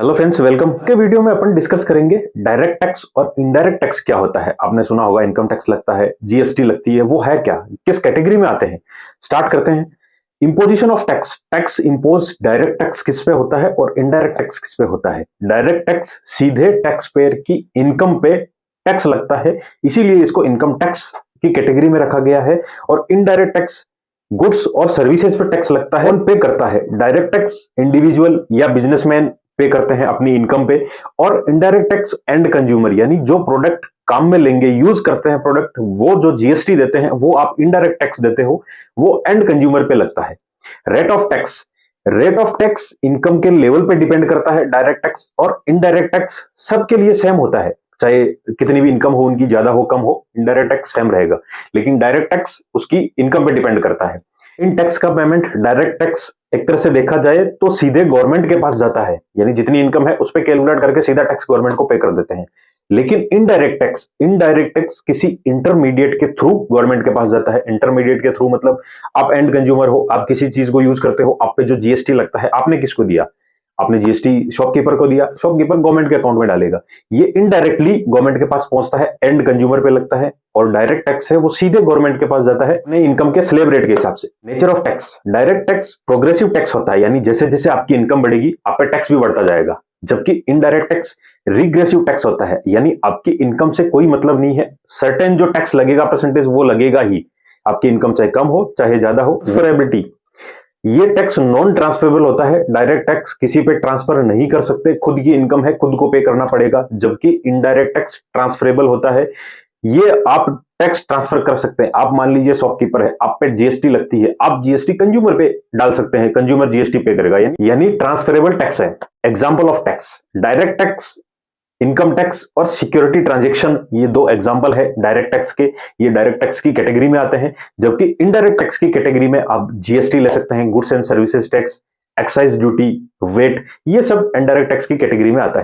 Hello friends, welcome के video में अपन discuss करेंगे डायरेक्ट टैक्स और इनडायरेक्ट टैक्स क्या होता है। आपने सुना होगा इनकम टैक्स लगता है, जीएसटी लगती है, वो है क्या, किस कैटेगरी में आते हैं। स्टार्ट करते हैं। Imposition of tax. Tax impose direct tax किस पे होता है और इनडायरेक्ट टैक्स किस पे होता है। डायरेक्ट टैक्स सीधे टैक्स पेयर की इनकम पे टैक्स लगता है, इसीलिए इसको इनकम टैक्स की कैटेगरी में रखा गया है। और इनडायरेक्ट टैक्स गुड्स और सर्विसेज पे टैक्स लगता है, कौन पे करता है। डायरेक्ट टैक्स इंडिविजुअल या बिजनेसमैन पे करते हैं अपनी इनकम पे, और इनडायरेक्ट टैक्स एंड कंज्यूमर यानी जो प्रोडक्ट काम में लेंगे, यूज करते हैं प्रोडक्ट, वो जो जीएसटी देते हैं वो आप इनडायरेक्ट टैक्स देते हो, वो एंड कंज्यूमर पे लगता है। Rate of tax. Rate of tax income के लेवल पे डिपेंड करता है। डायरेक्ट टैक्स और इनडायरेक्ट टैक्स सबके लिए सेम होता है, चाहे कितनी भी इनकम हो उनकी, ज्यादा हो कम हो, इनडायरेक्ट टैक्स सेम रहेगा। लेकिन डायरेक्ट टैक्स उसकी इनकम पे डिपेंड करता है। इन टैक्स का पेमेंट, डायरेक्ट टैक्स एक तरह से देखा जाए तो सीधे गवर्नमेंट के पास जाता है, यानी जितनी इनकम है उस पर कैलकुलेट करके सीधा टैक्स गवर्नमेंट को पे कर देते हैं। लेकिन इनडायरेक्ट टैक्स किसी इंटरमीडिएट के थ्रू गवर्नमेंट के पास जाता है। इंटरमीडिएट के थ्रू मतलब आप एंड कंज्यूमर हो, आप किसी चीज को यूज करते हो, आप पे जो जीएसटी लगता है आपने किसको दिया, आपने जीएसटी शॉपकीपर को दिया, शॉपकीपर गवर्नमेंट के अकाउंट में डालेगा। ये इनडायरेक्टली गवर्नमेंट के पास पहुंचता है, एंड कंज्यूमर पे लगता है। और डायरेक्ट टैक्स है वो सीधे गवर्नमेंट के पास जाता है अपने इनकम के स्लैब रेट के हिसाब से। Nature of tax. Direct tax progressive tax होता है, यानी जैसे जैसे आपकी इनकम बढ़ेगी आप पे टैक्स भी बढ़ता जाएगा। जबकि इनडायरेक्ट टैक्स रिग्रेसिव टैक्स होता है, यानी आपकी इनकम से कोई मतलब नहीं है, सर्टेन जो टैक्स लगेगा परसेंटेज वो लगेगा ही, आपकी इनकम चाहे कम हो चाहे ज्यादा हो। ट्रांसफरेबिलिटी। ये टैक्स नॉन ट्रांसफरेबल होता है। डायरेक्ट टैक्स किसी पे ट्रांसफर नहीं कर सकते, खुद की इनकम है खुद को पे करना पड़ेगा। जबकि इनडायरेक्ट टैक्स ट्रांसफरेबल होता है, ये आप टैक्स ट्रांसफर कर सकते हैं। आप मान लीजिए शॉपकीपर है, आप पे जीएसटी लगती है, आप जीएसटी कंज्यूमर पे डाल सकते हैं, कंज्यूमर जीएसटी पे करेगा, यानी ट्रांसफरेबल टैक्स है। Example of tax. Direct tax, income tax और सिक्योरिटी ट्रांजैक्शन, ये दो एग्जांपल है डायरेक्ट टैक्स के। ये डायरेक्ट टैक्स की कैटेगरी में आते हैं। जबकि इनडायरेक्ट टैक्स की कैटेगरी में आप जीएसटी ले सकते हैं, goods and services tax, excise duty, VAT, ये सब इनडायरेक्ट टैक्स की कैटेगरी में आता है।